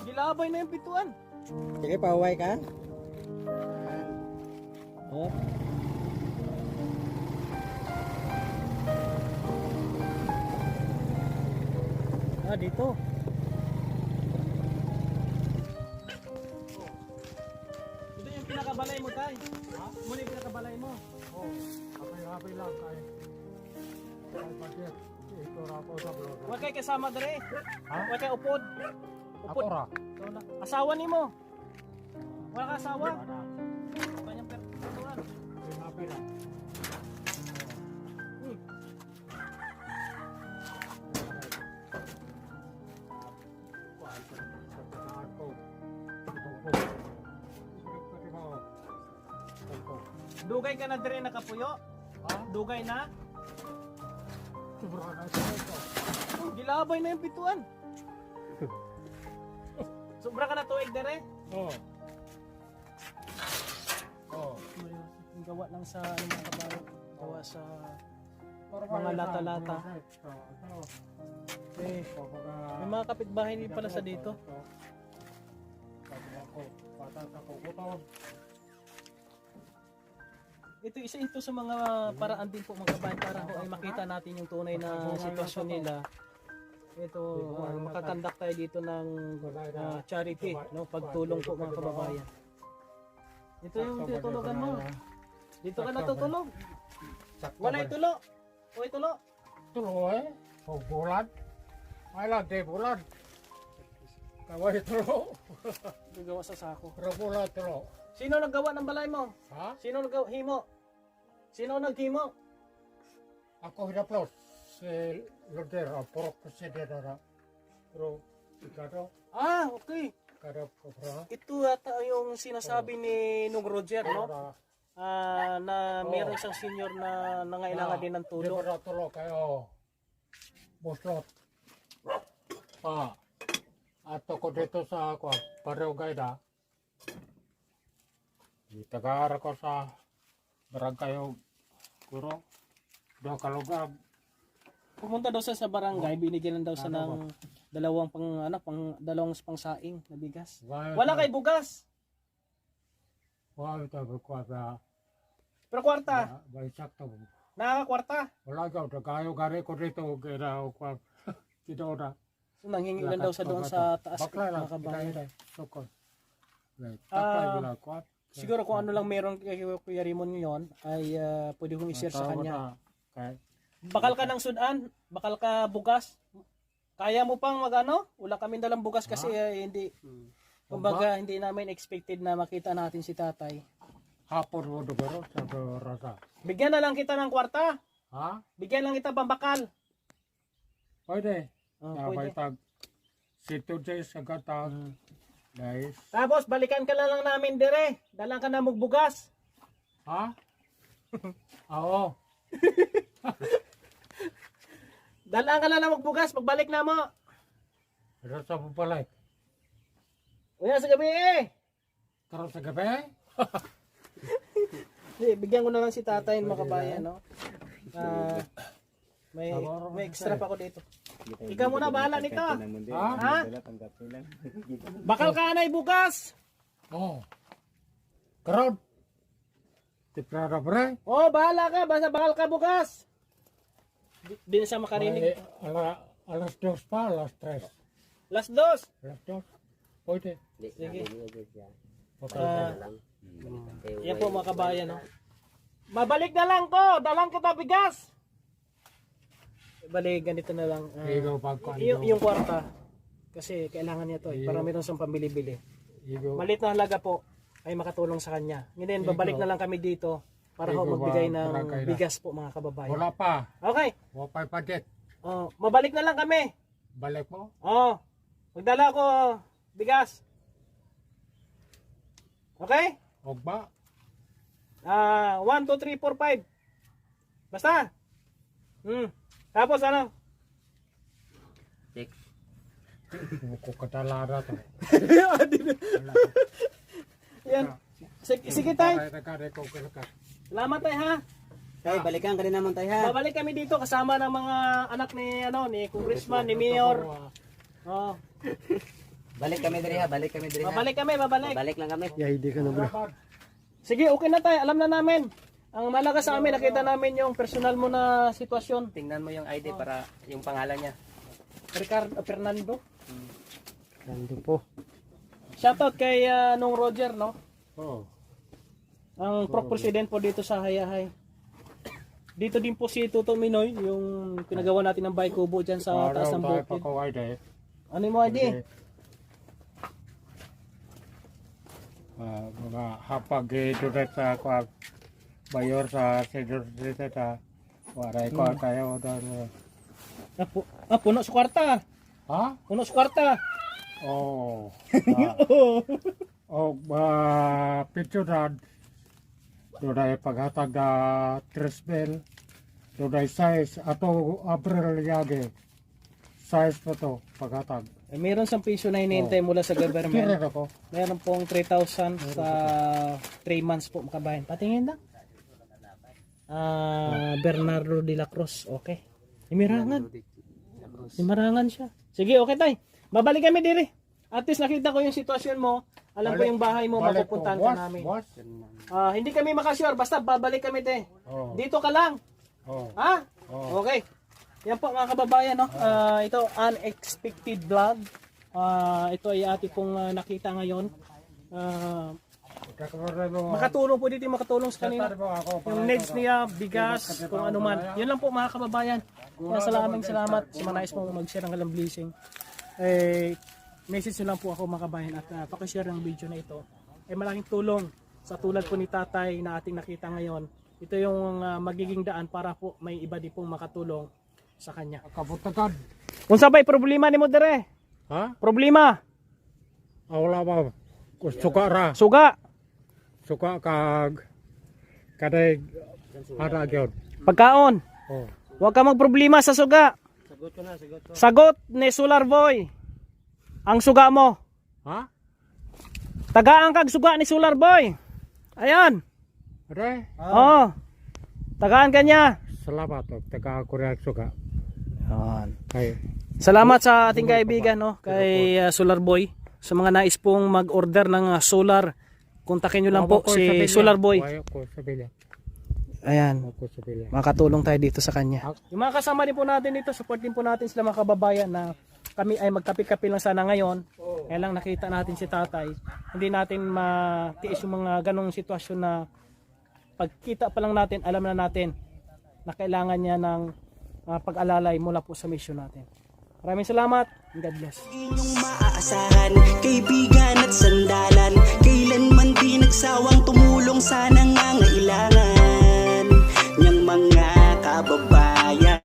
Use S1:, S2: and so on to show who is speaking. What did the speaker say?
S1: Gilabay na yung pituan.
S2: Sige, pahuway ka. Oh. Ah, dito.
S1: Ito yung pinakabalay mo, tay. Ha? Muna yung pinakabalay mo.
S3: Oh, kapay-kapay lang kay. Kay Pajet. Ito rapo sa vlog.
S1: Huwag kayo kasama dere.
S3: Ha?
S1: Huwag kayo upod.
S3: Ako ra.
S1: Ito na. Asawa ni mo. Wala ka asawa.
S3: Ana.
S1: Kanyang pertuan.
S3: Kapay lang.
S1: Dugay ka na dere nakapuyo.
S3: Ha?
S1: Dugay na.
S3: Sobra na siya ito.
S1: Gilabay na yung pituan. Sobra ka na tuig dere.
S3: Oh. Oh.
S1: Yung gawa lang sa ano mga kabayo. Gawa sa mga lata-lata. Eh, may mga kapitbahay din pala sa dito. Ito isa ito sa mga paraan din po mga kabayan para ho ay makita natin yung tunay na sitwasyon nila. Ito makakandak tayo dito ng charity, no, pagtulong po mga kababayan. Ito yung tutulugan mo. Dito ka natutulog. Wala itulo. O itulo.
S3: Tulo eh. Oh, bulan. Ay lang, di bulan. Kaway tulo.
S1: Gagawa sa sako.
S3: Pero bulan tulo.
S1: Sino naggawa ng balay mo?
S3: Ha?
S1: Sino naggawa himo? Sino naghimo?
S3: Ako hinaplos. Si Lodero, porok ko si Dedora. Pero, ikado,
S1: Ah, okay.
S3: ikado ko pra.
S1: Ito ata yung sinasabi ni Nung Roger, no? Na meron siyang senior na nangailangan din ng
S3: Di
S1: tulong.
S3: ba tulo kayo? Buslot. Ato ko dito sa ako, pareho gayda. Itagaara ko sa barangay Kuro. Doon ka lugar.
S1: Pumunta daw siya sa barangay, binigyan lang daw siya ng dalawang dalawang pangsaing na bigas. Wala kay bugas.
S3: Wala ito ko sa
S1: Pero kwarta,
S3: sakto.
S1: nakakakwarta.
S3: Wala ka, tagayo gari ko dito. Kaya ako, dito na.
S1: So, nanghingi lang daw siya doon sa taas
S3: Bakla lang,
S1: mga kabayan.
S3: sukol.
S1: Ah,
S3: Takay ko.
S1: Siguro kung ano lang meron kay Kuya Raymond ngayon ay pwede kong i-share sa kanya. Bakal ka ng sudan, bakal ka bugas. Kaya mo pang magano? Wala kami dalang bugas kasi hindi. Kumbaga hindi namin expected na makita natin si tatay.
S3: Hapon mo dugaro sa rasa.
S1: Bigyan na lang kita ng kwarta.
S3: Ha?
S1: Bigyan lang kita pambakal.
S3: Pwede.
S1: Oh,
S3: Pwede.
S1: pwede.
S3: Tag sito jay sa gatag. Guys.
S1: Tapos balikan ka na lang namin dire. Dalang ka na mugbugas.
S3: Ha? Oo.
S1: Dalang ka na lang mugbugas, pagbalik na mo.
S3: Pero sa pupalay.
S1: Uya sa gabi eh.
S3: Taro sa gabi.
S1: Bigyan ko na lang si tatay ng mga kabayan, no? May extra pa ako dito. Ikaw muna bahala nito. Ha? Bakal ka na bukas.
S3: Oo. Karon. Tiprara bre.
S1: Oh, bahala ka. Basta bakal ka bukas. Di na siya makarinig.
S3: Alas 2 pa, alas 3.
S1: Last dos.
S3: Alas 2. Pwede.
S1: Sige.
S3: Okay.
S1: Yan po mga kabayan, no? Mabalik na lang ko. Dalang kita bigas. Balik, ganito na lang.
S3: Ikaw pagkuhan
S1: Yung kwarta. Kasi kailangan niya to para meron siyang pambili-bili. Malit na halaga po ay makatulong sa kanya. Ngayon, babalik na lang kami dito para ho magbigay ng bigas po mga kababayan.
S3: Wala pa.
S1: Okay.
S3: Wapay padet.
S1: Oh, mabalik na lang kami.
S3: Balik mo.
S1: Oh. Magdala ko bigas. Okay?
S3: Ogba.
S1: 1, 2, 3, 4, 5. Basta. Tapos ano?
S3: Buko katalara to.
S1: Yan. Sige tay. Salamat tay ha.
S2: Tay, balikan ka din naman tay ha.
S1: Babalik kami dito kasama ng mga anak ni Congressman, ni Mayor. Oh.
S2: Balik kami diri ha, balik kami diri ha.
S1: Babalik kami, babalik.
S2: Balik lang kami.
S3: Ya, hindi ka na bro.
S1: Sige, okay na tayo. Alam na namin. Ang malaga sa amin, nakita namin yung personal mo na sitwasyon.
S2: Tingnan mo yung ID para yung pangalan niya.
S1: Ricardo Fernando.
S3: Nandun po.
S1: Shoutout kay nung Roger, no?
S3: Oh.
S1: Ang President po dito sa Hayahay. Dito din po si Tuto Minoy, yung pinagawa natin ng bahay kubo dyan sa taas ng bukid. Ano mo, ID?
S3: Mga hapag ito sa kwag bayor sa senior dito ta. Waray ko tayo doon.
S1: Puno sa kwarta.
S3: Ha?
S1: Puno sa kwarta.
S3: Oh. Oh, picturean. Doon ay paghatag na tresbel. Doon ay size. Ato April yagi. Size na to paghatag.
S1: Eh, meron sa piso na hinihintay mula sa government.
S3: Kira ako.
S1: Meron pong 3,000 sa 3 months po makabayan. Patingin na. Bernardo de la Cruz. Okay. Imirangan. Imarangan siya. Sige, okay tay. Babalik kami diri. At least nakita ko yung sitwasyon mo. Alam ko yung bahay mo, mapupuntahan ka namin. Hindi kami makasure. Basta babalik kami te.
S3: Oh.
S1: Dito ka lang.
S3: Oh.
S1: Ha?
S3: Oh.
S1: Okay. Yan po mga kababayan, no? Ito, unexpected vlog. Ito ay ati pong nakita ngayon. Makatulong po dito, makatulong sa kanila. Yung needs niya, bigas, kung ano man. Yun lang po mga kababayan. Kaya salamat sa mga nais mo mag-share ng kalang blessing. Message nyo lang po ako mga kababayan at pakishare ng video na ito. Malaking tulong sa tulad po ni tatay na ating nakita ngayon. Ito yung magiging daan para po may iba din pong makatulong sa kanya.
S3: Kabutagan.
S1: Kung sabay problema ni mo dire?
S3: Ha?
S1: Problema.
S3: Wala ba? Suka ra.
S1: Suga.
S3: Suka kag kaday ara gyud.
S1: Pagkaon.
S3: Oh.
S1: Huwag ka magproblema sa suga. Sagot ni Solar Boy. Ang suga mo.
S3: Ha?
S1: Tagaan kag suga ni Solar Boy. Ayan.
S3: Are?
S1: Oh. Tagaan ka niya.
S3: Salamat og taga Korea suka.
S1: Ayan.
S3: Kay
S1: Salamat sa ating kaibigan, no, kay Solar Boy. Sa mga nais pong mag-order ng solar, kontakin nyo lang po si Solar Boy. Ayan, makatulong tayo dito sa kanya. Yung mga kasama din po natin dito, support din po natin sila mga kababayan na kami ay magkapi-kapi lang sana ngayon. Kaya lang nakita natin si tatay. Hindi natin matiis yung mga ganong sitwasyon na pagkita pa lang natin, alam na natin na kailangan niya ng pag-alalay mula po sa mission natin. Maraming salamat. God bless.
S4: Inyong maaasahan, kaibigan at sandalan, kailanman di nagsawang tumulong sa nangangailangan niyang mga kababayan.